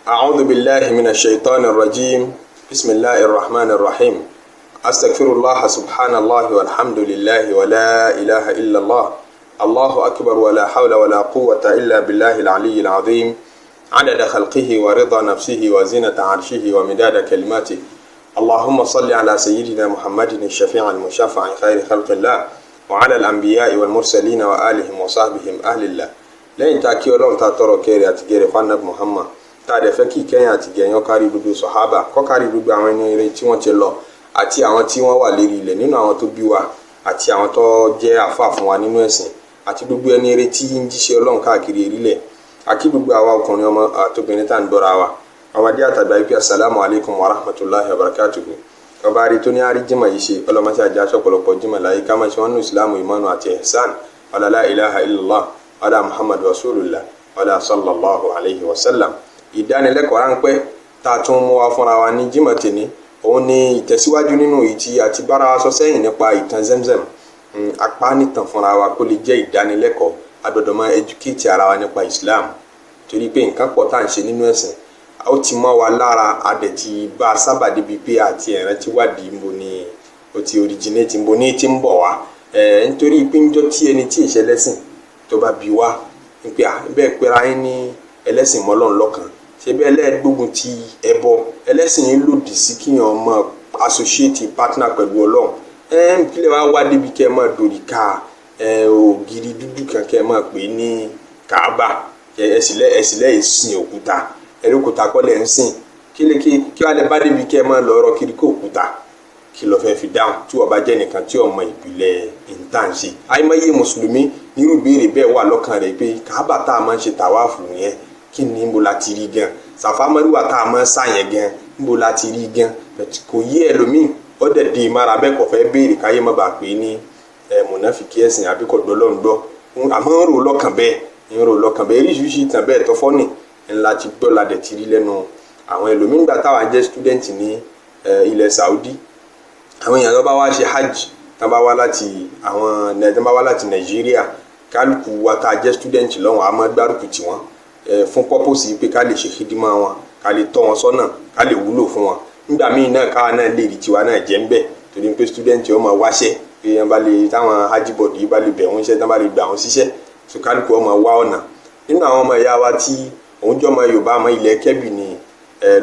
أعوذ بالله من الشيطان الرجيم بسم الله الرحمن الرحيم أستغفر الله سبحان الله والحمد لله ولا إله إلا الله الله أكبر ولا حول ولا قوة إلا بالله العلي العظيم عدد خلقه ورضا نفسه وزنة عرشه ومداد كلماته اللهم صل على سيدنا محمد الشفيع المشفع خير خلق الله وعلى الأنبياء والمرسلين وآلهم وصحبهم أهل الله lẹ́yìn tá a kí Ọlọ́run tá a tọrọ kẹrẹ àti gẹrẹ fanabu Muhammad tá a dẹ̀ fẹ́ kí kẹ́yìn àti gẹ̀yàn kárí gbogbo sọ̀hábà kọ́ kárí gbogbo àwọn ẹni rere tí wọ́n ti lọ àti àwọn tí wọ́n wà lérí ilẹ̀ nínú àwọn tó bí wa àti àwọn tó jẹ́ àfáà fún wa nínú ẹ̀sìn àti gbogbo ẹni rere tí ń jíṣẹ́ Ọlọ́run káàkiri erílẹ̀ àkí gbogbo àwa ọkùnrin ọmọ àtobìnrin tá à ń dọ́ra wa ọmọdé àtàgbà yìí pé assalamu alaikum wa rahmatullahi wa barakatuhu ọba rí tó ní àrí jimá yìí ṣe ọlọmọṣẹ àjẹ aṣọpọlọpọ jimá láyé ká máa ṣe wọn ní ìsìlámù ìmánu àti ihsan la ilaha illallah wàlá muhammad rasulullah wàlá sallallahu alayhi wa sallam. Ìdánilẹ́kọ̀ọ́ ráńpẹ́ tá a tún mú wa fúnra wa ní jimá tèmi òun ni ìtẹ̀síwájú nínú ìtì àti bára wa sọ sẹ́yìn nípa ìtàn Zemzem apá nìtàn fúnra wa kó lè jẹ́ ìdánilẹ́kọ̀ọ́ agbọ́dọ̀ educate ara wa nípa islam torí pé nǹkan pọ̀ tá à ń ṣe nínú ẹ̀sìn ó ti mọ́ wa lára adẹ̀tí bá a sábà débi pé àti ẹ̀rán ti wádìí nbo ni ó ti originate nbo ní ti ń bọ̀ wá nítorí pé ń jọ tí ẹni tí ìṣẹlẹ́sìn tó bá bí wá ń pè bẹ́ẹ̀ pera yín ní ẹlẹ́sìn mọ́lọ́n lọ́kàn ṣé bẹ́ẹ̀ lẹ́ẹ̀gbógun ti ẹbọ ẹlẹ́sìn yín lòdì sí kíyàn máa associate partner pẹ̀lú ọlọ́run kílẹ̀ wá wá débi kẹ́ ẹ máa dòrí ká ògiri dúdú kan kẹ́ ẹ máa pè ní Kaaba ẹ̀sìlẹ̀ ìsìn òkúta ẹ̀rí òkúta kọ́lẹ̀ ń sìn kí wàá lè bá débi kẹ́ ẹ máa lọ ọ̀rọ̀ kiri kó òkúta kí ló fẹ́ fi dáhùn tí wọ́n bá jẹ́ nìkan tí ọmọ ìpìlẹ̀ ìntànṣe àìmọye mùsùlùmí nírú béèrè bẹ́ẹ̀ wà lọ́kàn rẹ̀ pé Kaaba tá a máa ń ṣe tàwáàfù yẹn kí ni níbo la ti rí gan Sàfà Márúwà tá a máa ń sàyẹn gan níbo la ti rí gan kò yí ẹlòmíì ó dẹ̀ di ìmára bẹ́ẹ̀ kò fẹ́ béèrè káyé má bàa pè é ní mùnáfíkí ẹ̀sìn àbíkọ̀ gbọ́lọ́ńdọ́ àmọ́ ń rò lọ́kàn bẹ́ẹ̀ oríṣiríṣi ìtàn bẹ́ẹ̀ tọ́fọ́ nì ńlá ti gbọ́ la dẹ̀ ti rí lẹ́nu àwọn ẹlòmíì nígbà táwa jẹ́ student ní ilẹ̀ Saudi àwọn èèyàn tó bá wá ṣe hajj tó bá wá láti Nàìjíríà kálukú wa tá a jẹ́ student lọ́wọ́ a máa gbárùkù tì wọ́n fún purpose pé ká lè ṣe xidima wọn ká lè tọ́ wọn sọ́nà ká lè wúlò fún wọn nígbà míì náà káwa náà lè rí tiwa náà jẹ́ ń bẹ̀ torí pé student ọmọ wáṣẹ́ pé wọ́n bá lè táwọn hajj board yìí bá lè bẹ̀ wọ́n iṣẹ́ tán bá lè gbà wọ́n síṣẹ́ so kálukú ọmọ wá ọ̀nà nínú àwọn ọmọ ìyá wa tí òun jọmọ Yorùbá àmọ́ ilẹ̀ Kẹ́bì ni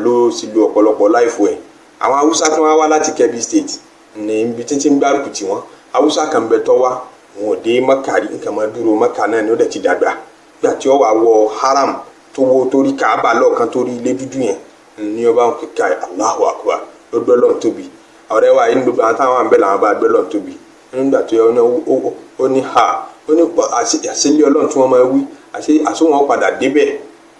ló sì lo ọ̀pọ̀lọpọ̀ láìfò ẹ̀ àwọn Haúsá tí wọ́n wá láti Kẹ́bì state ní ibi tí ń gbárùkù tí wọ́n Haúsá kan bẹ tọ́ wá wọn ò dé Mẹ́kà rí nǹkan máa dúró Mẹ́kà náà ni ó dẹ̀ ti dàgbà gbà tí ó wà wọ haram tó wo torí Kaaba lọ́ọ̀kan torí ilé dúdú yẹn ní ọba ń kíkà Allahu Akbar ló gbọ́ lọ́n tóbi ọ̀rẹ́ wa yìí ní gbogbo àwọn táwọn àbẹ̀ làwọn bá gbọ́ lọ́n tóbi nígbà tó yẹ ó ní àṣẹlẹ̀ Ọlọ́run tí wọ́n máa wí àṣọwọ́n padà débẹ̀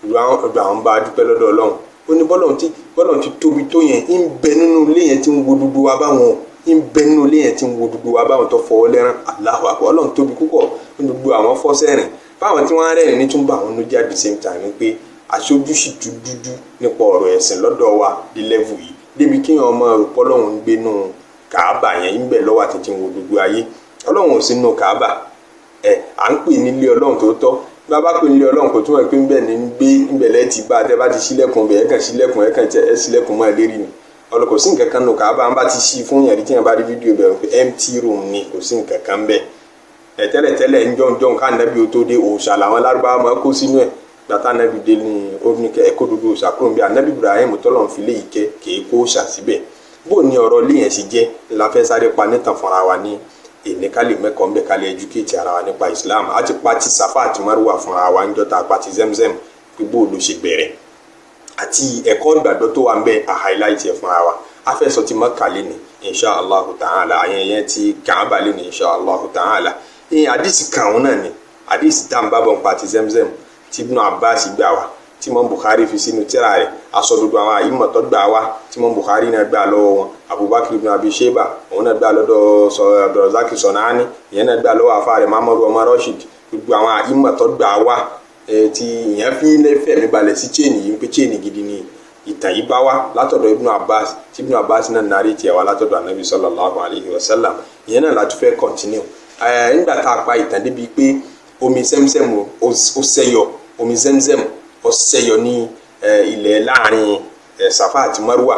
ìlú àwọn bá dúpẹ́ lọ́dọ̀ Ọlọ́run ó ní bọ́lọ̀ ti tóbi tó yẹn ń bẹ nínú ilé yẹn tí ń wo dúdú wa báwọn ń bẹ nínú ilé yẹn tí ń wo dúdú wa báwọn tó fọwọ́ lẹ́rán Allahu Akbar Ọlọ́run tóbi púpọ̀ ní gbogbo àwọn fọ́sẹ̀rìn báwọn tí wọ́n rẹ́rìn ní tún bá àwọn lójú at the same time pé aṣojú sì tún dúdú nípa ọ̀rọ̀ ẹ̀sìn lọ́dọ̀ wa di level yìí débi kí wọn ọmọ rò pọ́lọ́hún ń gbénú Kaaba yẹn ń bẹ lọ́wọ́ àti tí ń wo gbogbo ayé Ọlọ́run ò sí nínú Kaaba à ń pè nílé Ọlọ́run tó tọ́ bàbá pè nílé Ọlọ́run kò túmọ̀ pé ń bẹ̀ ní gbé ń bẹ̀lẹ́ ti bá tẹ́ bá ti ṣílẹ̀kùn bẹ̀ ẹ̀kan ṣílẹ̀kùn mọ́ ẹlẹ́rìí ni kò sí nǹkan kan nù Kaaba ń bá ti ṣí fún yàrá tí yẹn bá rí fídíò bẹ̀rù pé empty room ni kò sí nǹkan kan bẹ́ẹ̀ tẹ́lẹ̀tẹ́lẹ̀ njọ́njọ́n ká nàbí o tó dé òòṣà làwọn Lárúbáwá máa kó sínú ẹ̀ gbàtà nàbí dé ní oníkẹ́ ẹ̀kọ́ dodo òòṣà kúrò bí anabi Ibrahim tọ́lọ̀ ń fi lé ìkẹ́ kèé kó òòṣà síbẹ̀ bó ní ọ̀rọ̀ léyìn sì jẹ́ la fẹ́ sáré pa nítàn fúnra wa ní èní ká lè mẹ́kọ̀ọ́ ńbẹ ká lè educate ara wa nípa Islam àti pati Safa àti Marwa fúnra wa ń jọta pati Zemzem gbogbo ló ṣe bẹ̀rẹ̀ àti ẹ̀kọ́ ìgbàgbọ́ tó wà ń bẹ a highlight ẹ̀ fúnra wa afẹ́sọ ti Mẹ́kà lé ní insha Allah ta'ala àyẹ̀yẹ́ ti Kaaba lé ní insha Allah ta'ala àdìsí kan náà ni àdìsí tá à ń bá bọ̀ nípa ti Zemzem tí Ibn Abbas gbà wá tí Imam Bukhari fi sínú tírà rẹ̀ asọ̀dodo àwọn àyímọ̀tọ́ gbà wá tí Imam Bukhari náà gbà lọ́wọ́ wọn Abubakar ibn Abi Shayba òun náà gbà lọ́dọ̀ Abdurrazak Sanani ìyẹn náà gbà lọ́wọ́ àfáà rẹ̀ Muhammadu Omar Rashid gbogbo àwọn àyímọ̀tọ́ gbà wá tí ìyẹn fi lẹ́fẹ̀ẹ́ mi balẹ̀ sí chain yìí pé chain gidi ni ìtàn yìí bá wá látọ̀dọ̀ Ibn Abbas tí Ibn Abbas náà narí tiẹ̀ wá látọ̀dọ̀ Anabi sallallahu alayhi wa sallam ìyẹn náà láti fẹ́ continue nígbà tá a pa ìtàn débi pé omi Zemzem ó ṣẹ̀yọ omi Zemzem ó ṣẹ̀yọ ní ilẹ̀ láàrin Safa àti Marwa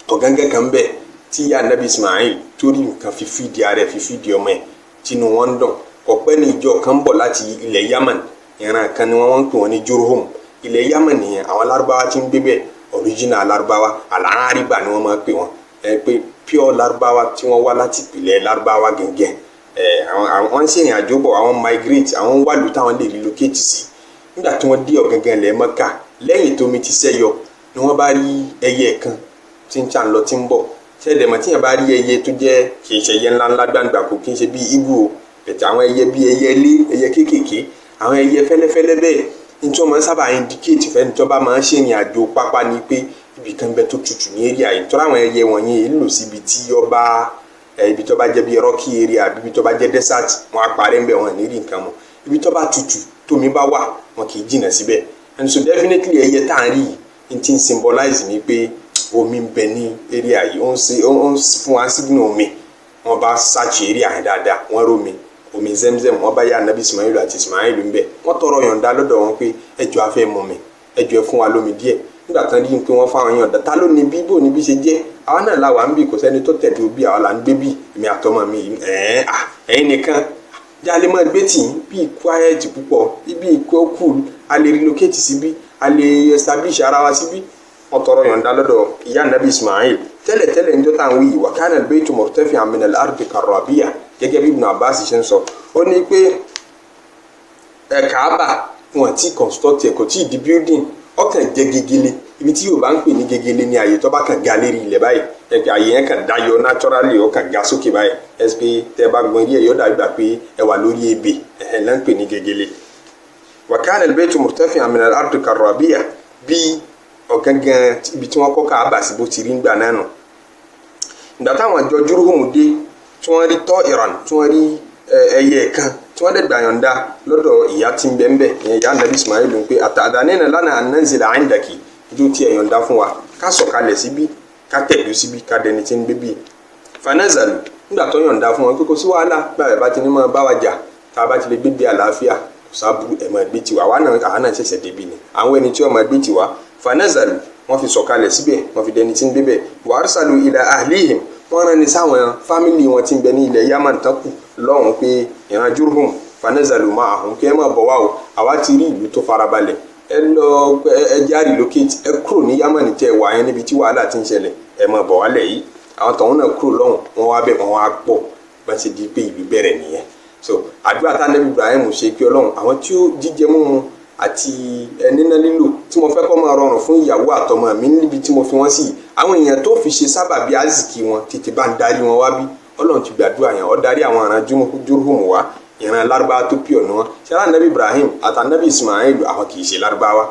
ọ̀gángán kan bẹ́ẹ̀ tí ìyá anabi Ismail torí nǹkan fífìdí ara ẹ̀ fífìdí ọmọ ẹ̀ tinú wọn dùn ọ̀pẹ́ ní ìjọ kan bọ̀ láti ilẹ̀ Yaman ìran kan ni wọ́n ń pè wọ́n ní Jurhum ilẹ̀ Yaman nìyẹn àwọn Lárúbáwá tí ń gbé bẹ́ẹ̀ original Lárúbáwá Al-Ariba ni wọ́n máa pè wọ́n pé pure Lárúbáwá tí wọ́n wá láti ìpìlẹ̀ Lárúbáwá gẹ́gẹ́ àwọn ń ṣèrìn àjò bọ̀ àwọn migrate àwọn wàlú táwọn lè relocate sí nígbà tí wọ́n dé ọ̀gángan ilẹ̀ Mẹ́kà lẹ́yìn tómi ti sẹ́yọ ni wọ́n bá rí ẹyẹ kan tí ń ṣàn lọ tí ń bọ̀ ṣẹ́dẹ̀mọ̀ tí yẹn bá rí ẹyẹ tó jẹ́ kì í ṣe ẹyẹ ńláńlá gbàǹgbà kò kì í ṣe bíi ibu o bẹ̀tẹ̀ àwọn ẹyẹ bíi ẹyẹ ilé ẹyẹ kéékèèké àwọn ẹyẹ fẹ́lẹ́fẹ́lẹ́ bẹ́ẹ̀ ní tí wọ́n máa ń sábà indicate fẹ́ni tí wọ́n bá máa ń ṣèrìn àjò pápá ni pé ibì kan bẹ tó tutù ní area yìí tọ́ra àwọn ẹyẹ wọ̀nyí lò síbi tí ibi tó bá jẹ́ bíi rocky area àbí ibi tó bá jẹ́ desert wọn á parẹ́ ń bẹ̀ wọn ní rí nǹkan mọ́ ibi tó bá tutù tómi bá wà wọn kì í jìnnà síbẹ̀ and so definitely ẹyẹ tá à ń rí yìí ti ń symbolize ni pé omi ń bẹ ní area yìí ó ń fún wa signal omi wọn bá search area yẹn dáadáa wọn rómi omi Zemzem wọn bá yá anabi Ismail àti Ismail ń bẹ wọn tọrọ yọ̀ǹda lọ́dọ̀ wọn pé ẹjọ́ afẹ́ mọ mi ẹjọ́ ẹ fún wa lómi díẹ̀ nígbà tán rí pé wọ́n fáwọn yọ̀ǹda ta ló ní bí bò ní bí ṣe jẹ́ àwa náà la wà ń bì kò sẹ́ni tó tẹ̀lé òbí àwa là ń gbé bí èmi àtọmọ mi ẹ̀yin nìkan jáde máa gbé tì í bí quiet púpọ̀ bí cool a lè relocate síbí a lè establish ara wa síbí wọ́n tọrọ yọ̀ǹda lọ́dọ̀ ìyá anabi Ismail tẹ́lẹ̀tẹ́lẹ̀ níjọ́ tá à ń wí wa kana al-baytu murtafi'an min al-ardi karrabiya gẹ́gẹ́ bí Ibn Abbas ṣe ń sọ ó ní pé Kaaba wọn ti construct kò tí ì di building ọkàn jẹ́ gegele ibi tí Yorùbá ń pè ní gegele ní àyè tó bá kàn ga lérí ilẹ̀ báyìí àyè yẹn kàn dáyọ naturally ó kàn ga sókè báyìí ẹsẹ̀ tẹ́ bá gbọ́n ilé yóò dàgbà pé ẹ wà lórí ebè lẹ́ ń pè ní gegele wa kana al-baytu murtafi'an min al-ardi karrabiya bí ọ̀gángan ibi tí wọ́n kọ́ Káàbà sí bó ti rí ńgbà náà nù. ìgbà táwọn àjọ Jurhum dé tí wọ́n rí tọ́ Iran tí wọ́n rí ẹyẹ kan tí wọ́n dẹ̀ gbà yọ̀ǹda lọ́dọ̀ ìyá tí ń bẹ́ńbẹ́ ìyẹn ìyá anabi Ismail ń pé àtàdánínà lánàá ananzila indaki ìjó tí ẹ yọ̀ǹda fún wa ká sọ̀kalẹ̀ síbí ká tẹ̀dú síbí ká dẹni tí ń gbé bíi. fanazalu nígbà tó yọ̀ǹda fún wọn pé kò sí wàhálà báyìí bá ti ní máa bá wa jà tá a bá ti lè gbé bí àlàáfíà kò sábú ẹ̀ máa gbé tiwa àwa náà ṣẹ̀ṣẹ̀ débi ni àwọn ẹni tí wọ́n máa gbé tiwa fanazalu wọ́n fi sọ̀kalẹ̀ síbẹ̀ wọ́n fi dẹni tí ń gbé bẹ̀ wa arsalu ila ahlihim wọ́n rán ni sáwọn fámìlì wọn tí ń bẹ ní ilẹ̀ Yaman tán kù lọ́hùn pé ìran Jurhum fanazalu ma'ahum kí ẹ máa bọ̀ wá o àwa ti rí ìlú tó farabalẹ̀ ẹ lọ ẹ já relocate ẹ kúrò ní Yaman tẹ wà yẹn níbi tí wàhálà ti ń ṣẹlẹ̀ ẹ máa bọ̀ wálẹ̀ yìí àwọn tọ̀hún náà kúrò lọ́hùn wọn wá bẹ̀ wọn wá pọ̀ bá ti di pé ìlú bẹ̀rẹ̀ nìyẹn so àdúrà tá Ànábì Ibrahim ṣe pé Ọlọ́run àwọn tí ó jíjẹ mímu àti níná lílò tí mo fẹ́ kó máa rọrùn fún ìyàwó àtọmọ mi níbi tí mo fi wọ́n sí àwọn èèyàn tó fi ṣe sábàbí àzìkí wọn tètè bá ń darí wọn wá bí Ọlọ́run ti gbàdúrà yẹn ó darí àwọn ará Jurhum wá ìran Lárúbáwá tó pìọ̀ ní wọn ṣẹlá Ànábì Ibrahim àtànábì Ismail àwọn kì í ṣe Lárúbáwá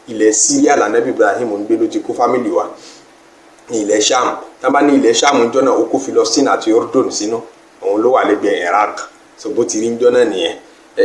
ilẹ̀ Syria lànábì Ibrahim ń gbé ló ti kó fámìlì wa ní ilẹ̀ Sham tábà ní ilẹ̀ Sham ń jọ́nà ó kó Philistine àti Jordan sínú òun ló wà lẹ́gbẹ̀ẹ́ Iraq so bó ti rí ń jọ́nà nìyẹn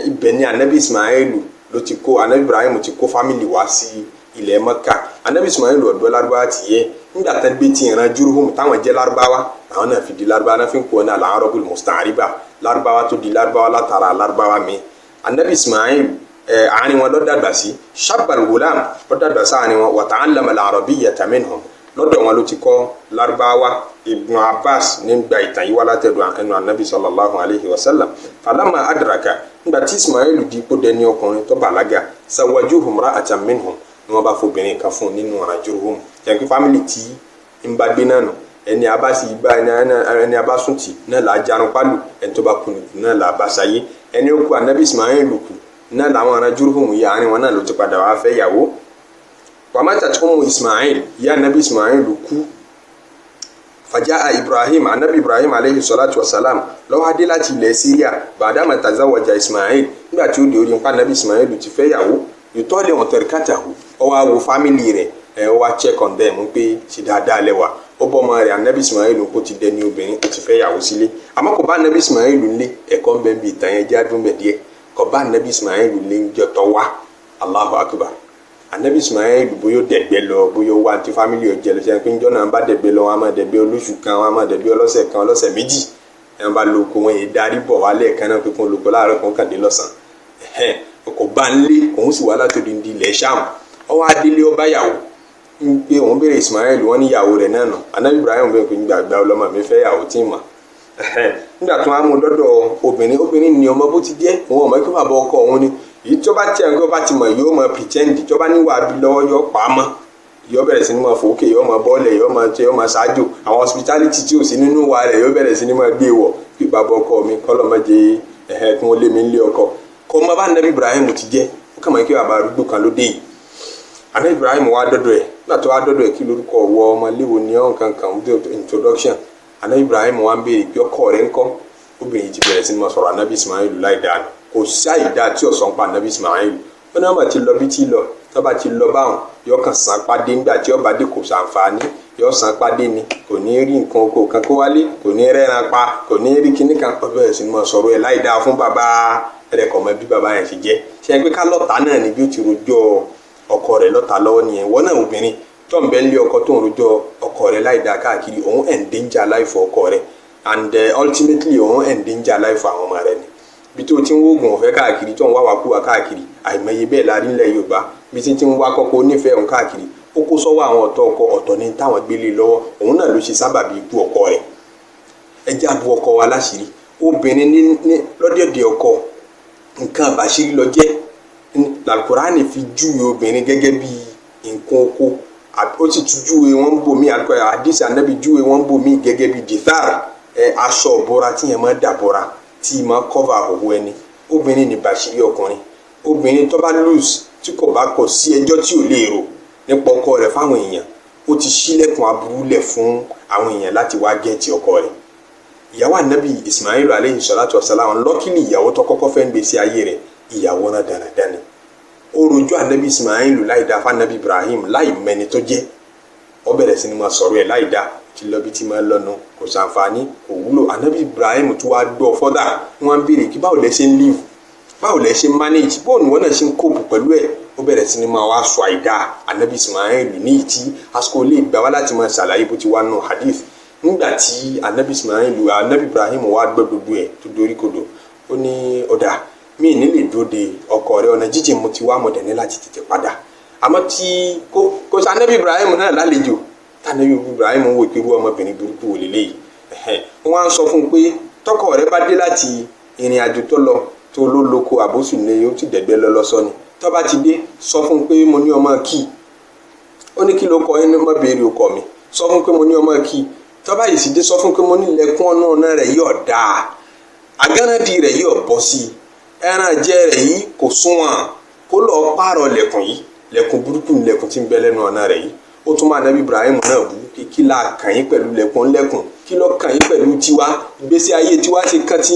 ibẹ̀ ni ànábì Ismail ló ti kó Ànábì Ibrahim ti kó fámìlì wá sí ilẹ̀ Mẹ́kà Ànábì Ismail ọ̀dọ́ Lárúbáwá ti yẹ nígbà tán gbé ti ìran Jurhum táwọn jẹ́ Lárúbáwá àwọn náà fi di Lárúbáwá náà fi ń kó ní al-Arabul Musta'riba Lárúbáwá tó di Lárúbáwá látara Lárúbáwá mi Ànábì Ismail àárín wọn ló dàgbà sí shabbal gulam ló dàgbà sí àárín wọn wa ta'allama al-arabiyyata minhum lọ́dọ̀ wọn ló ti kọ́ Lárúbáwá Ibn Abbas nígbà ìtàn yìí wá látẹ̀dọ̀ ẹnu Ànábì sallallahu alayhi wa sallam falamma adraka nígbà tí Ismail di ipò dẹni ọkùnrin tó bàlágà sawajuhu imra'atan minhum ni wọ́n bá fobìnrin kan fún nínú ọ̀ràn Jurhum yẹn fámìlì tí ń bá gbé náà nù ẹni abasi igba ẹni abasunti náà là á jarun pálù ẹni tó bá kunu náà là á bá sáyé ẹni ó kú Ànábì Ismail kù náà làwọn ará Jurhum yìí àárín wọn náà ló ti padà wá fẹ́ yàwó wàmátà ummu Ismail ìyá Ànábì Ismail kú fàjáà Ibrahim Ànábì Ibrahim aleyhi salatu wa salam lọ́wọ́ adé láti ilẹ̀ Syria bàdámà tazawaja Ismail nígbà tí ó di orí nǹkan Ànábì Ismail ti fẹ́ yàwó yòtọ́lẹ̀ wọn tẹ̀ríkàtàwó ọwọ́ àwọ̀ fámìlì rẹ̀ ọwọ́ check on them pé ṣe dáadáa lẹ́wà ó bọ́ ọmọ rẹ̀ Ànábì Ismail kó ti dẹni obìnrin ó ti fẹ́ yàwó sílé àmọ́ kò bá Ànábì Ismail ńlé ẹ̀kọ́ ń bẹ́ẹ̀ bí ìtàn yẹn jádùn bẹ̀ díẹ̀ kò bá Ànábì Ismail ńlé ń jọtọ̀ wá Allahu akbar Ànábì Ismail bóyá dẹ̀gbẹ́ lọ bóyá wá ti fámìlì ọ̀jẹ̀ lọ sẹ́yìn pé njọ́ náà bá dẹ̀gbẹ́ lọ wọn máa dẹ̀gbẹ́ olóṣù kan wọn máa dẹ̀gbẹ́ ọlọ́sẹ̀ kan ọlọ́sẹ̀ méjì ẹ̀ bá lóko wọn yìí darí bọ̀ wálé kan náà pé kó lóko láàárọ̀ kan kàn dé lọ́sàn kò bá ń lé òun sì wá látòdì ní ilẹ̀ Ṣáàmù ọwọ́ adélé ọba yàwó pé òun béèrè Ismail wọn ní ìyàwó rẹ̀ náà nù. Anabi Ibrahim bẹ́ẹ̀ pé gbàgbà ọlọ́mọ mi fẹ́ yàwó tí mà nígbà tó wá mú dọ́dọ̀ obìnrin ni ọmọ bó ti jẹ́ òun ọmọ kí bàbá ọkọ òun ni èyí tó bá tiẹ̀ nǹkan bá ti mọ̀ yóò mọ pretend tó bá níwà bí lọ́wọ́ yóò pa á mọ́ yóò bẹ̀rẹ̀ sí ní mọ fòókè yóò mọ bọ́ọ̀lẹ̀ yóò mọ ṣáájú àwọn hospitality tí ò sí nínú wa rẹ̀ yóò bẹ̀rẹ̀ sí ní mọ gbé wọ̀ pé bàbá ọkọ mi kọ́ lọ́mọdé kí wọ́n lé mi nílé ọkọ kọ́ ọmọ bá Anabi Ibrahim ti jẹ́ ó kà mọ́ kí bàbá arúgbó kan ló dé yìí Anabi Ibrahim wá dọ́dọ̀ ẹ̀ nígbà tó wá dọ́dọ̀ ẹ̀ kí lórúkọ wọ ọmọ léwo ní ọ̀hún kankan introduction Anabi Ibrahim wá ń béèrè pé ọkọ rẹ̀ ńkọ́ obìnrin ti bẹ̀rẹ̀ sí ní mọ sọ̀rọ̀ Anabi Ismail láì dáa kò sí àyídá tí ọ̀sán pa Anabi Ismail ó ní ọmọ ti lọ bí tí lọ tọ́ba ti lọ báwọn yóò kàn san pàdé ńgbà tí ọba dé kò sàǹfààní yóò san pàdé ni kò ní rí nǹkan oko kan kó wálé kò ní rẹ́ran pa kò ní rí kíní kan ó bẹ̀rẹ̀ sí ní mọ sọ̀rọ̀ ẹ̀ láì dáa fún bàbá rẹ̀ kọ̀ mọ́ bí bàbá yẹn ti jẹ́ ṣe é pé ká lọ́ta náà ni bí ó ti rojọ́ ọkọ rẹ̀ lọ́ta lọ́wọ́ nìyẹn wọ́n náà obìnrin tó ń bẹ ń lé ọkọ tó ń rojọ́ ọkọ rẹ̀ láì dáa káàkiri òun endanger life ọkọ rẹ̀ and ultimately òun endanger life àwọn ọmọ rẹ̀ ni bí tó ti ń wógun ọ̀fẹ́ káàkiri tó ń wá wàkúwà káàkiri àìmọye bẹ́ẹ̀ la rí nílẹ̀ Yorùbá bí tí ń wá kọ́kọ́ onífẹ̀ẹ́ òun káàkiri ó kó sọ́wọ́ àwọn ọ̀tọ̀ ọkọ ọ̀tọ̀ ní táwọn gbélé lọ́wọ́ òun náà ló ṣe sábàbí ikú ọkọ rẹ̀ ẹ jẹ́ àbú ọkọ wa láṣìírí obìnrin ní lọ́dẹ̀dẹ̀ ọkọ nǹkan àbáṣírí lọ jẹ́ Al-Qur'ani fi júwe obìnrin gẹ́gẹ́ bí nǹkan oko ó sì tún júwe wọn bò mí àdìsí Ànábì júwe wọn bò mí gẹ́gẹ́ bí dìtàr aṣọ ìbora tí yẹn máa dàbora tí máa kọ́va òwò ẹni obìnrin ní bàṣírí ọkùnrin obìnrin tó bá lose tí kò bá kọ sí ẹjọ́ tí ò lè rò nípa ọkọ rẹ̀ fáwọn èèyàn ó ti ṣílẹ̀kùn aburú lẹ̀ fún àwọn èèyàn láti wá gẹ̀ẹ́tì ọkọ rẹ̀ ìyàwó Ànábì Ismail aleyhi salatu wasalam lọ́kìlì ìyàwó tó kọ́kọ́ fẹ́ ń gbèsè ayé rẹ̀ ìyàwó náà dáradára ó rojọ́ Ànábì Ismail láì dá fún Ànábì Ibrahim láì mẹni tó jẹ́ ó bẹ̀rẹ̀ sí ni máa sọ̀rọ̀ ẹ̀ láì dá ti lọ bí ti máa lọ́nu kò sàǹfààní kò wúlò Ànábì Ibrahim tó wá gbọ́ fọ́dà wọ́n ń béèrè kí báwo lẹ ṣe ń live báwo lẹ ṣe ń manage bóun wọn náà ṣe ń cope pẹ̀lú ẹ̀ ó bẹ̀rẹ̀ sí ni máa wá sọ àìdá Ànábì Ismail ní ìtí àsìkò lè gbà wá láti máa ṣàlàyé bó ti wá nù hadith nígbà tí Ànábì Ibrahim wá gbọ́ gbogbo ẹ̀ tó dorí kodò ó ní ọ̀dà mi ní lè dúró de ọkọ rẹ ọ̀nà jíjìn mo ti wá mọ̀dẹ̀ ní láti tètè padà àmọ́ tí kò sí Ànábì Ibrahim náà lálejò tànàbí Ibrahim wò pé irú ọmọbìnrin burúkú wò lélẹ́yìí wọ́n á sọ fún un pé tọkọ rẹ bá dé láti ìrìn àjò tó lọ tó ló lóko àbóṣù ní yóò ti dẹ̀gbẹ́ lọ́lọ́sọ ni tó bá ti dé sọ fún un pé mo ní ọmọ kí ó ní kí ló kọ ẹni mọ́ béèrè ọkọ mi sọ fún un pé mo ní ọmọ kí tó bá yìí sì dé sọ fún un pé mo ní ilẹ̀kùn ọ̀nà rẹ̀ yóò dáa agánádì rẹ̀ yóò bọ́ sí i ẹran jẹ́ rẹ̀ yìí kò súnwọ̀n kó lọ́ọ́ pààrọ̀ lẹ̀kùn yìí lẹ̀kùn burúkú ni lẹ̀kùn tí ń bẹ lẹ́nu ọ̀nà rẹ̀ yìí ó tún máa Ànábì Ibrahim náà bú kí la kàn yín pẹ̀lú lẹ̀kùn kí ló kàn yín pẹ̀lú tiwa ìgbésí ayé tiwa ṣe kàn tí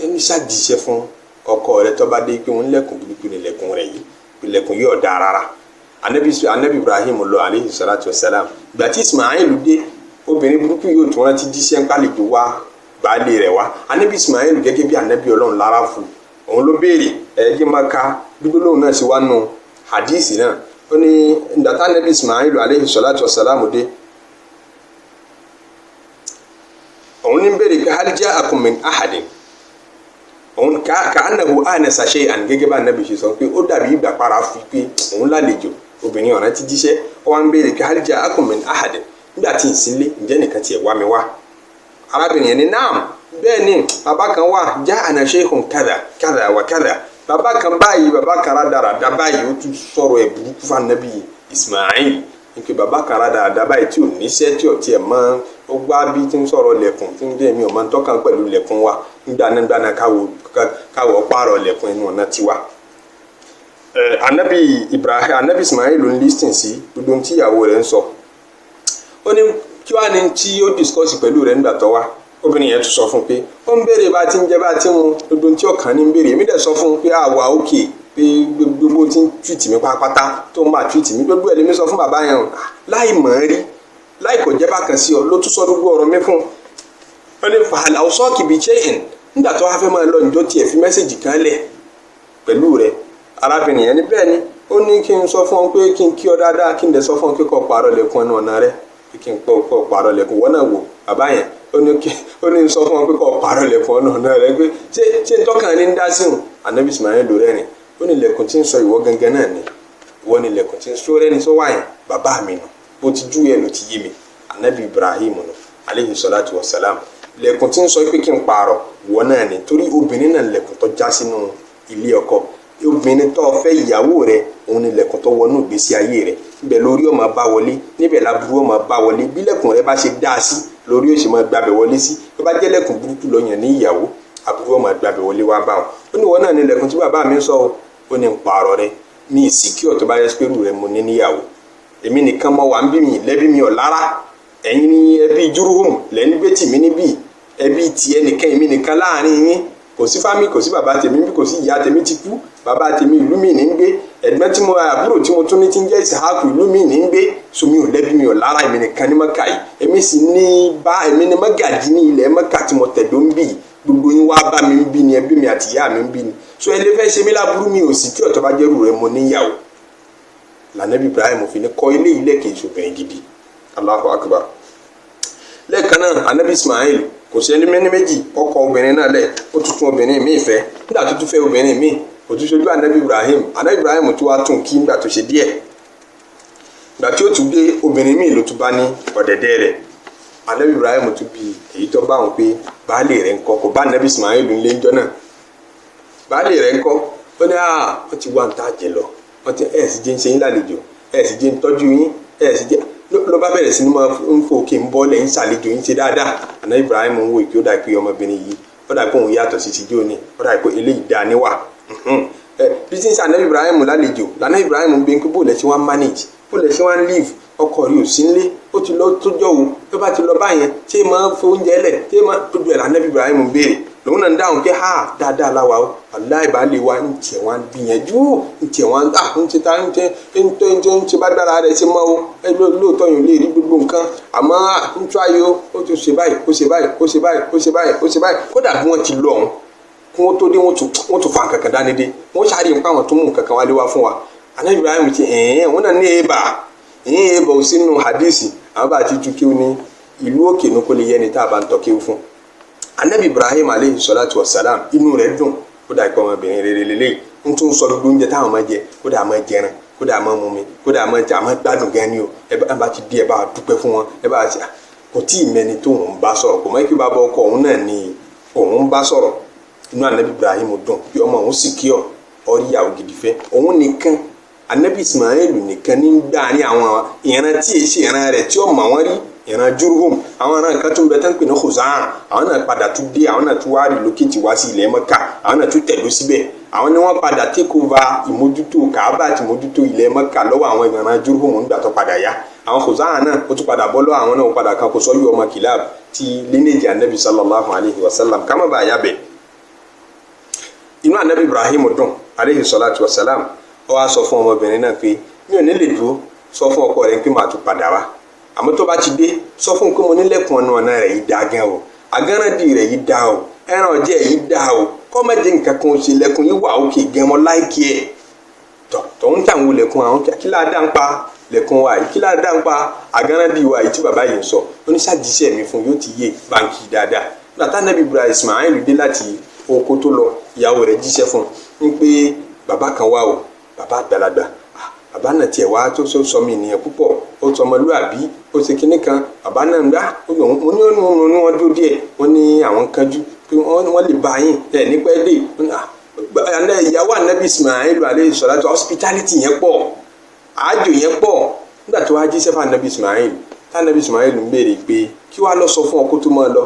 yín ṣàdìṣẹ́ fún ọkọ rẹ̀ tó bá dé pé wọ́n lẹ̀kùn burúkú ni lẹ̀kùn rẹ̀ yìí lẹ̀kùn yìí ọ̀dà rárá Ànábì Ibrahim lọ alayhi salatu wassalam ìgbà tí Ismail dé obìnrin burúkú yóò tún rántí jíṣẹ́ ń pàlejò wá baálé rẹ̀ wá Ànábì Ismail gẹ́gẹ́ bí Ànábì Ọlọ́run lára fún òun ló béèrè ẹ̀ẹ́dì máa ka gbígbólóhùn náà sí wá nù hadisi náà ó ní ndàtà Ànábì Ismail alayhi salatu wassalam dé òun ní béèrè pé hal ja'akum min ahadin òun ka annahu anasa shay'an gẹ́gẹ́ bá Ànábì ṣe sọ pé ó dàbí ìgbà para fi pé òun lálejò obìnrin ọ̀ràn ti jíṣẹ́ ó wá ń béèrè pé hal ja'akum min ahadin nígbà tí ń sílé ǹjẹ́ nìkan tiẹ̀ wá mi wá arábìnrin yẹn ní naam bẹ́ẹ̀ ni bàbá kan wà ja'ana shaykhun kadha wa kadha bàbá kan báyìí bàbá kan rádaràda báyìí ó tún sọ̀rọ̀ ẹ̀ burúkú fún Ànábì Ismail nípa bàbá kan rádaràda báyìí tí ò níṣẹ́ tí ò tiẹ̀ mọ́ ó gbá bí tí ń sọ̀rọ̀ lẹ̀kùn tí ń dé mi ò máa ń tọ́ka pẹ̀lú lẹ̀kùn wa nígbà káwọ̀ pààrọ̀ lẹ̀kùn ẹnu ọ̀nà tiwa. Ànábì Ismail ń lísìn sí gbogbo tí ìyàwó rẹ̀ ń sọ ó ní kí wàá ní tí ó discuss pẹ̀lú rẹ̀ nígbà tó wá obìnrin yẹn tún sọ fún un pé ó ń béèrè bá ti ń jẹ bá ti ń mu gbogbo tí ọkàn ní ń béèrè èmi dẹ̀ sọ fún un pé àwa òkè pé gbogbo tí ń tweet mi pátápátá tó ń bá tweet mi gbogbo ẹ̀ lèmi sọ fún bàbá yẹn láì mọ̀ ẹ́ rí láì kò jẹ́ bákan sí ọ ló tún sọ gbogbo ọ̀rọ̀ mi fún un ó ní fàhálà ọ̀sọ́ kìbí chain nígbà tó wá fẹ́ máa lọ ìjọ tiẹ̀ fi mẹ́sẹ̀jì kan lẹ̀ pẹ̀lú rẹ̀ arábìnrin yẹn ní bẹ́ẹ̀ ni ó ní kí n sọ fún ọ pé kí n kí ọ dáadáa kí n dẹ̀ sọ fún ọ pé kó pààrọ̀ lẹ̀kùn ẹnu ọ̀nà rẹ̀ kí n pọ̀ pààrọ̀ lẹ̀kùn wọ́n náà wò bàbá yẹn ó ní sọ fún ọ pé kó pààrọ̀ lẹ̀kùn ọ̀nà rẹ̀ pé ṣé n tọ́kàn ní ń dá sí òun Ànábì Ismail ló rẹ́rìn ó ní lẹ̀kùn tí ń sọ ìwọ gangan náà ni ìwọ ni ilẹ̀kùn tí ń sọ rẹ́ni sọ wáyé bàbá mi nù bó ti jú yẹn ló ti yé mi anabi Ibrahim nù aleyhi salatu wa salam ilẹ̀kùn tí ń sọ pé kí n pààrọ̀ ìwọ náà ni torí obìnrin náà ilẹ̀kùn tó já sínú ilé ọkọ obìnrin tó fẹ́ ìyàwó rẹ̀ òun ni ilẹ̀kùn tó wọnú ìgbésí ayé rẹ̀ níbẹ̀ lórí ó máa bá wọlé níbẹ̀ láburú ó máa bá wọlé bí ilẹ̀kùn rẹ̀ bá ṣe dá sí lórí ó ṣe máa gbàbẹ̀ wọlé sí tó bá jẹ́ ilẹ̀kùn burúkú lọ́yàn ní ìyàwó aburú ó máa gbàbẹ̀ wọlé wá bá wọn ó ní ìwọ náà ni ilẹ̀kùn tí bàbá mi sọ ó ní pààrọ̀ rẹ̀ ní ìsìkí ọ̀tọ̀ bá yẹ pẹ̀lú rẹ̀ mo ní níyàwó èmi nìkan mọ wà ń bí mi lẹ́bí mi ọ̀ lára ẹ̀yin ní ẹbí Jurhum lẹ́ni gbé tì mí níbí ẹbí tiẹ̀ nìkan èmi nìkan láàrin yín kò sí fámì kò sí bàbá tèmi bí kò sí ìyá tèmi ti kú bàbá tèmi ìlú mi ní ń gbé ẹ̀gbọ́n tí mo àbúrò tí mo tún ní ti ń jẹ́ Ìsàhákù ìlú mi ní ń gbé so mi ò lẹ́bí mi ò lára èmi nìkan ní Mẹ́kà yìí èmi sì ní bá èmi ní mọ́gàjí ní ilẹ̀ Mẹ́kà tí mo tẹ̀dó ń bì gbogbo yín wá bá mi ń bí ni ẹbí mi àti ìyá mi ń bí ni so ẹ lè fẹ́ ṣe mí láburú mi ò sí tí ọ̀tọ̀ bá jẹ́rù rẹ mo níyàwó lànàbí Ibrahim fi ní kọ́ ilé ilé kì í ṣobìnrin gidi Allahu Akbar lẹ́ẹ̀kan náà anabi Ismail kò sí ẹni mẹ́ni méjì ọkọ obìnrin náà lẹ̀ ó tuntun obìnrin míì fẹ́ nígbà tó tún fẹ́ obìnrin míì kò tún ṣojú anabi Ibrahim tó wá tún kí nígbà tó ṣe díẹ̀ nígbà tí ó tún dé obìnrin míì ló tún bá ní ọ̀dẹ̀dẹ̀ rẹ̀ anabi Ibrahim tún bi èyí tó bá wọn pé baálé rẹ̀ ńkọ́ kò bá anabi Ismail ńlé ńjọ́ náà baálé rẹ̀ ńkọ́ ó ní wọ́n ti wá ń tà jẹ lọ wọ́n ti ẹ̀ sì jẹ́ ń ṣe yín lálejò ẹ̀ sì jẹ́ ń tọ́jú yín ẹ̀ sì jẹ́ ló bá bẹ̀rẹ̀ sí ni máa ń fò kí n bọ́ lẹ́yìn ṣàlejò yín ṣe dáadáa àná Ibrahim ń wo ìpè ó dà pé ọmọbìnrin yìí ó dà pé òun yàtọ̀ sí ti jóni ó dà pé eléyìí dá níwà bí tí ń ṣe àná Ibrahim lálejò lànà Ibrahim ń bí pé bó lẹ ṣe wá ń manage bó lẹ ṣe wá ń live ọkọ rí ò sí nílé ó ti lọ tó jọ wo tó bá ti lọ báyẹn ṣé máa ń fo oúnjẹ lẹ̀ ṣé máa tó bẹ̀rẹ̀ àná Ibrahim ń béèrè lòun náà ń dáhùn pé ha dáadáa láwa o aláìbálẹ̀ wa ń tiẹ̀ wá ń gbìyànjú ń tiẹ̀ wá ń ń ti ta ń ṣe bá dára rẹ̀ ṣe mọ́ o lóòótọ́ yìí lè rí gbogbo nǹkan àmọ́ ń tún ayé o ó ti ṣe báyìí ó ṣe báyìí ó ṣe báyìí ó ṣe báyìí ó ṣe báyìí kódà bí wọ́n ti lọ ọ̀hún kí wọ́n tó dé wọ́n tún fa nǹkan kan dání dé wọ́n ṣàárẹ̀ nípa àwọn tó mú nǹkan kan wálé wá fún wa àná Ibrahim ti wọ́n náà ní èèbà ò sínú hadisi àwọn bá ti ju kéwù ní ìlú òkè ní kò lè yẹni tá a bá ń tọ́ kéwù fún anabi Ibrahim aleyhi salatu wa salam inú rẹ̀ dùn kódà ikọ̀ ọmọbìnrin rere lélẹ́yìí ń tún sọ gbogbo oúnjẹ táwọn máa jẹ kódà máa jẹran kódà máa mumi kódà máa jẹ àmọ́ gbádùn gan ni o ẹ bá ti di ẹ bá dúpẹ́ fún wọn ẹ bá ti kò tí ì mẹni tó òun bá sọ̀rọ̀ kò mọ̀ kí bàbá ọkọ òun náà ni òun bá sọ̀rọ̀ inú anabi Ibrahim dùn bí ọmọ òun sì kí ọrí ìyàwó gidi fẹ́ òun nìkan anabi Ismail nìkan ní gbà ní àwọn ìran tí èyí ṣe ìran rẹ̀ tí ó mọ̀ wọ́n rí ìran Jurhum àwọn náà kan tún bẹ tán pè ní Khuzaa àwọn náà padà tún dé àwọn náà tún wá relocate wá sí ilẹ̀ Mẹ́kà àwọn náà tún tẹ̀dó síbẹ̀ àwọn ni wọ́n padà take over ìmójútó Kaaba àti ìmójútó ilẹ̀ Mẹ́kà lọ́wọ́ àwọn ìran Jurhum nígbà tó padà yá àwọn Khuzaa náà ó tún padà bọ́ lọ́wọ́ àwọn náà ó padà kan kó sọ́yú ọmọ Kilab ti lineage anabi sallallahu alayhi wa sallam ká má bàa yá bẹ̀. inú anabi Ibrahim dùn alayhi salatu wa salam ó wá sọ fún ọmọbìnrin náà pé mi ò ní lè dúró sọ fún ọkọ rẹ̀ pé màá tún padà wá àmọ́ tó bá ti dé sọ fún un pé mo nílẹ̀kùn ọ̀nà rẹ̀ yìí dá gan o agánrádì rẹ̀ yìí dá o ẹran ọ̀jẹ̀ yìí dá o kọ́ má jẹ́ nǹkan kan ṣe lẹ́kùn yìí wà òkè gan mọ́ láìkí ẹ̀ tọ̀ ń tàn wọ lẹ́kùn àwọn kí láà dá ń pa lẹ́kùn wa yìí kí láà dá ń pa agánrádì wa yìí tí bàbá yìí ń sọ oníṣàjíṣẹ́ mi fún yóò ti yé báńkì dáadáa bàtà nàbí Ibrahim Ismail dé láti oko tó lọ ìyàwó rẹ̀ jíṣẹ́ fún un pé bàbá kan wà o bàbá àgbàlagbà bàbá náà tiẹ̀ wá tó sọ mí nìyẹn púpọ̀ ó sọ ọmọlúwàbí ó ṣe kinní kan bàbá náà ń gbá mo ní wọn dúró díẹ̀ wọ́n ní àwọn kanjú pé wọ́n lè bá yín ẹ̀ ní pẹ́ dé ìyàwó anabi Ismail alayhi salatu hospitality yẹn pọ̀ àjò yẹn pọ̀ nígbà tó wá jíṣẹ́ fún anabi Ismail tanabi Ismail ń béèrè pé kí wàá lọ sọ fún ọkọ tó máa lọ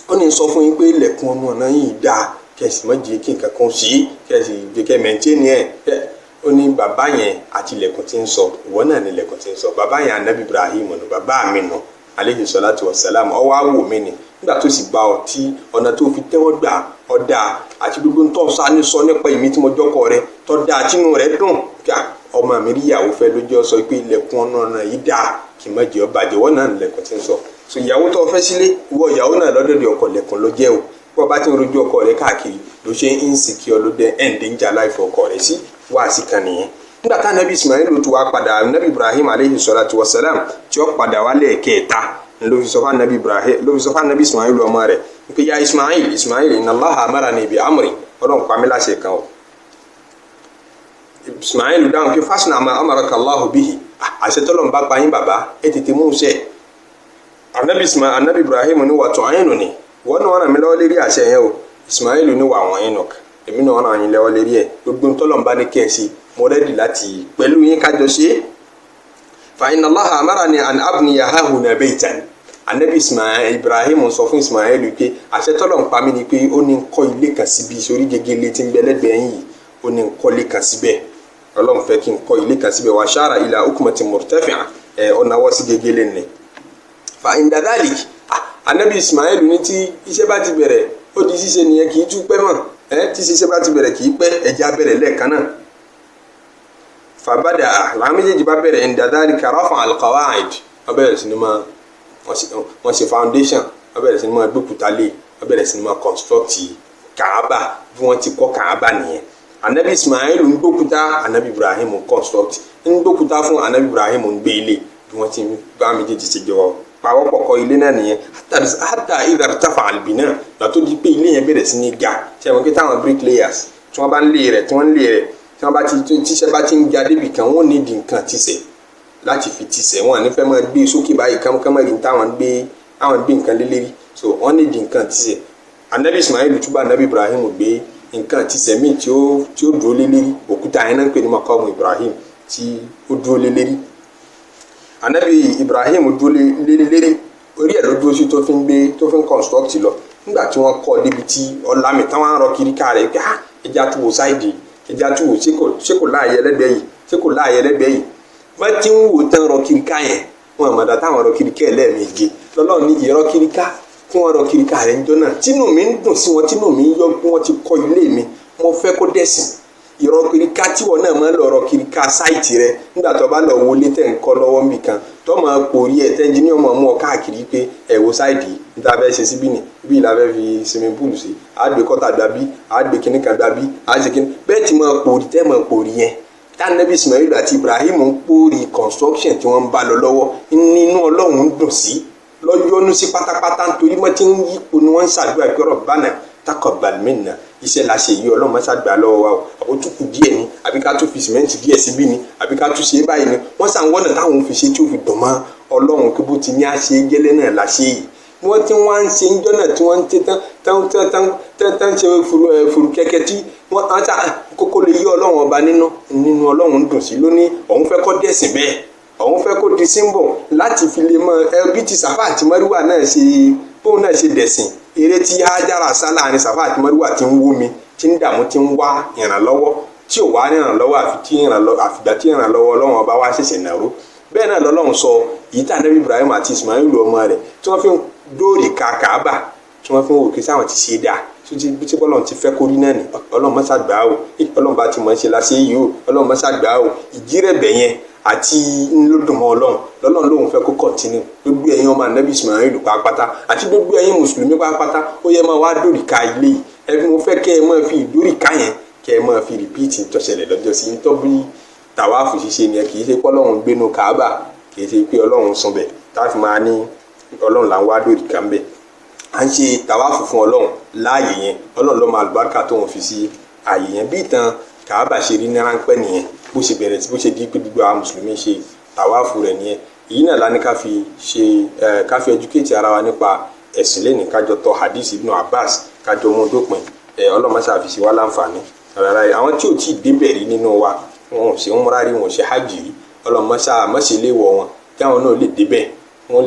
ó ní sọ fún yín pé ilẹ̀kùn ọ̀nà yìí dáa kẹsì má jẹ́ kí nǹkan kan sí kẹsì jẹ́ mẹ́ntẹ́ni ẹ̀ ó ní bàbá yẹn àti ilẹ̀kùn tí ń sọ ìwọ náà ní ilẹ̀kùn tí ń sọ bàbá yẹn anabi Ibrahim nù bàbá mi nù aleyhi salatu wa salam ọwọ́ àwò mi ni nígbà tó sì bá ọ tí ọ̀nà tó fi tẹ́wọ́ gbà ọ̀dà àti gbogbo ń tọ́ sani sọ nípa ìmí tí mo jọ́kọ̀ rẹ tọ́da àtinú rẹ dùn kí ọmọ mi rí ìyàwó fẹ́ lójú ọ sọ pé ilẹ̀kùn ọ̀nà yìí dáa kì í má jẹ́ ọ bàjẹ́ wọ́n náà ní ilẹ̀kùn tí ń sọ so ìyàwó tó fẹ́ sílé ìwọ ìyàwó náà lọ́dọ̀dẹ̀ ọkọ lẹ̀kùn ló jẹ́ o bó bá ti ń rojú ọkọ rẹ káàkiri ló ṣe ń insecure ló dé danger life ọkọ rẹ sí wá sí kan nìyẹn nígbà tá anabi Ismail tó wá padà anabi Ibrahim aleyhi salatu wa salam tí ó padà wálé kẹta ló fi sọ fún anabi Ibrahim ló fi sọ fún anabi Ismail ọmọ rẹ̀ pé ya Ismail inna Allaha amarani bi amri Ọlọ́run pa mí láṣẹ kan o Ismail dáhùn pé fasna ma amaraka Allahu bihi, àṣẹ tọ́lọ́run bá pa yín bàbá ẹ tètè mú ṣẹ. Anabi Ibrahim ní wa tu'inuni, wọ́n náà ràn mí lọ́wọ́ lérí àṣẹ yẹn o. Ismail ní wa u'inuk, èmi náà ràn yín lọ́wọ́ lérí ẹ̀. Gbogbo tọ́lọ́run bá ní kẹ́ ẹ sí mo rẹ́dì láti pẹ̀lú yín kájọ ṣe. Fa inna Allaha amarani an abniya hahuna baytan. Anabi Ibrahim sọ fún Ismail pé àṣẹ tọ́lọ́run pa mí ni pé ó ní kọ́ ilé kan síbi sórí gegele tí ń bẹ lẹ́gbẹ̀ẹ́ yìí, ó ní kọ́ ilé kan síbẹ̀. Ọlọ́run fẹ́ kí n kọ́ ilé kan síbẹ̀. Wa shara ila ukmatin murtafi'a, ọ̀nà wọ́ sí gegele ni. Fa inda dhalik, Anabi Ismail ní tí iṣẹ́ bá ti bẹ̀rẹ̀ ó di ṣíṣe nìyẹn, kì í tú pẹ́ mọ́. Tí iṣẹ́ bá ti bẹ̀rẹ̀ kì í pẹ́, ẹja bẹ̀rẹ̀ lẹ́ẹ̀kan náà. Fabada, làwọn méjèèjì bá bẹ̀rẹ̀ inda dhalika rafa'a al-qawa'id, wọ́n bẹ̀rẹ̀ sí ni máa wọ́n ṣe foundation, wọ́n bẹ̀rẹ̀ sí ni máa gbókúta lé, wọ́n bẹ̀rẹ̀ sí ni máa construct Kaaba bí wọ́n ti kọ́ Kaaba nìyẹn. Anabi Ismail ń gbókúta, Anabi Ibrahim ń construct, ń gbókúta fún Anabi Ibrahim ń gbé ilé bí wọ́n ti bá méjèèjì ṣe jọ pàwọ́pọ̀ kọ́ ilé náà nìyẹn. Hatta idha irtafa'a al-bina, látó di pé ilé yẹn bẹ̀rẹ̀ sí ní ga. Ṣé àwọn kí táwọn bricklayers tí wọ́n bá ń lé rẹ̀ tí wọ́n bá ti tíṣẹ́ bá ti ń ga débì kan, wọ́n ní di nǹkan tíṣẹ̀ láti fi tíṣẹ̀, wọn ní fẹ́ máa gbé sókè báyìí kámọ́rí táwọn gbé nǹkan lé lérí, so wọ́n ní di nǹkan tíṣẹ̀. Anabi Ismail túbọ̀ Anabi Ibrahim gbé nǹkan tíṣẹ̀ míì tí ó dúró lé lérí, òkúta yẹn náà ń pè ní maqamu Ibrahim tí ó dúró lé lérí. Anabi Ibrahim dúró lé lérí, orí ẹ̀ ló dúró sí tó fi ń construct lọ. Nígbà tí wọ́n kọ́ débi tí ọ̀làmì táwọn arọ kiri ká rẹ̀ pé ẹja tó wò sáìdì, ẹja tó wò ṣé kò láàyè ẹlẹ́gbẹ̀ẹ́ yìí, wọ́n ti ń wò tán rọ kiri ká yẹn, wọn àmàdà táwọn rọ kiri ká ẹ̀ lẹ́ẹ̀méje. Lọ́lọ́run ní ìrọ kiri ká kí wọ́n rọ kiri ká rẹ̀ ń jọ náà. Tínú mi ń dùn sí wọn, tínú mi ń yọ bí wọ́n ti kọ́ ilé mi, mo fẹ́ kó dẹ̀sìn. Ìrọ kiri ká tí wọn náà máa ń lọ rọ kiri ká sáìtì rẹ nígbà tó bá lọ wọlé tẹ̀ ń kọ́ lọ́wọ́ níbì kan tó máa pòrí ẹ̀ tẹ́ńjìníọ̀ máa mú ọ káàkiri pé wo sáìtì níta fẹ́ ṣe síbí ni bí ìlà fẹ́ fi swimming pool sí, àgbẹ̀ kọ́tà gbàbí, àgbẹ̀ kíní kan gbàbí, àṣẹ kíní bẹ́ẹ̀ tí máa pòrí tẹ́ máa pòrí yẹn. Anabi Ismail àti Ibrahim ń pòrí construction tí wọ́n ń bá lọ lọ́wọ́, nínú Ọlọ́run ń dùn sí, lọ́yọ́nú sí pátápátá nítorí wọ́n ti ń yípo ni wọ́n ń ṣàdúrà pé Rabbana taqabbal minna, iṣẹ́ la ṣe yìí Ọlọ́run má ṣàgbà lọ́wọ́ wa o, àbó tún kù díẹ̀ ni, àbí ká tún fi sìmẹ́ǹtì díẹ̀ síbí ni, àbí ká tún ṣe é báyìí ni. Wọ́n sàn wọ́nà táwọn fi ṣe tí ó fi dùn mọ́ Ọlọ́run kí bó ti ní àṣẹ gẹ́lẹ́ náà la ṣe yìí. Wọ́n ti wá ń ṣe ń jọ́nà tí wọ́n ń tẹ́ tán ṣe furu kẹ́kẹ́ tí wọ́n ta kókó lè yí Ọlọ́run ọba nínú Ọlọ́run dùn sí lónìí. Òun fẹ́ kó dẹ̀sìn bẹ́ẹ̀, òun fẹ́ kó di símbọ̀ láti fi lè mọ ẹbí tí Sàfà àti Márúwà náà ṣe bóun náà ṣe dẹ̀sìn. Eré tí Hájárà sá láàrin Sàfà àti Márúwà ti ń wó mi, tí ń dààmú, tí ń wá ìrànlọ́wọ́, tí ò wá ìrànlọ́wọ́ àfìgbà tí ìrànlọ́wọ́ Ọlọ́run ọba wá ṣẹ̀ṣẹ̀ nàró. Bẹ́ẹ̀ náà lọ́lọ́run sọ yìí tí Anabi Ibrahim àti Ismail ọmọ rẹ̀ tí wọ́n fi ń dóòrì Kaaba, tí wọ́n fi ń wò kí sáwọn ti ṣe dáa tí bọ́lọ́run ti fẹ́ kórí náà ni. Ọlọ́run má ṣàgbà o, Ọlọ́run bá ti mọ̀ ṣe láṣẹ yìí o, Ọlọ́run má ṣàgbà o. Ìjírẹ̀bẹ̀ yẹn àti ńlọdùnmọ́ Ọlọ́run lóun fẹ́ kó kọ̀ntínú. Gbogbo ẹ̀yin ọmọ Anabi Ismail pàápàá àti gbogbo ẹ̀yin mùsùlùmí pàápàá ó yẹ máa wá dóòrì ká ilé yìí. Ẹbí mo fẹ́ kẹ́ ẹ máa fi ìdóòrì ká yẹn kẹ́ ẹ máa fi rìpíìtì tọ́ṣẹlẹ̀ lọ́jọ́ sí nítorí tàwáàfù ṣíṣe ni kì í ṣe pé Ọlọ́run gbénu Kaaba, kì í ṣe pé Ọlọ́run sùn bẹ̀ táfi máa ní Ọlọ́run là ń wá dóòrì ká ń bẹ̀. À ń ṣe tàwáàfù fún Ọlọ́run láàyè yẹn, Ọlọ́run ló máa àlùbáríkà tó ń fi sí ààyè yẹn. Bí ìtàn Kaaba ṣe rí ní ráńpẹ́ nìyẹn, bó ṣe bẹ̀rẹ̀ bó ṣe di pé gbogbo àwọn mùsùlùmí ṣe tàwáàfù rẹ̀ nìyẹn. Èyí náà lá ní ká fi educate ara wa nípa ẹ̀sìn lẹ́nìí, kájọ tọ hadith Ibn Abbas kájọ mú dópin. Ọlọ́run má ṣàfihàn wá láǹfààní. Àwọn tí ò tí ì débẹ̀ rí nínú wa, wọn ò ṣe umrah rí, wọn ò ṣe hajj rí, Ọlọ́run má ṣe léwọ̀ wọn kí àwọn náà lè débẹ̀, wọ́n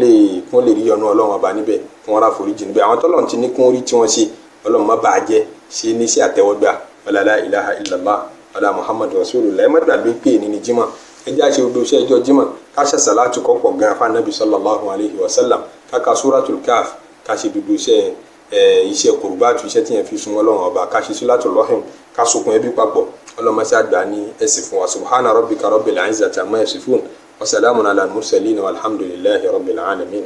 lè rí ọ̀nà Ọlọ́run ọba níbẹ̀, wọ́n rà foríjì níbẹ̀. Àwọn tọ́lọ́run ti ní kún orí tí wọ́n ṣe, Ọlọ́run má bàá jẹ́ ṣe ní sí àtẹ́wọ́gbà. La ilaha illallah wala Muhammadu rasulullah. Ẹ má gbàgbé pé ní Jímọ̀, ẹ jẹ́ àṣẹ odò iṣẹ́ ẹjọ́ Jímọ̀, ká ṣe sàlátù kọ́pọ̀ gan fún Ànábì sallallahu alayhi wa sallam, ká ka suratul Kahf, ká ṣe dúdú iṣẹ́ kùrùbátù, iṣẹ́ tí yẹn fi súnmọ́ Ọlọ́run ọba, ká ṣe suratul rahim, ká sokùn ẹbí papọ̀. Ọlọ́run má ṣe àgbà ní ẹ̀sìn fún wa. Subhana rabbika rabbil izzati amma yasifun wa salamun ala al-mursalin walhamdulillahi rabbil alamin.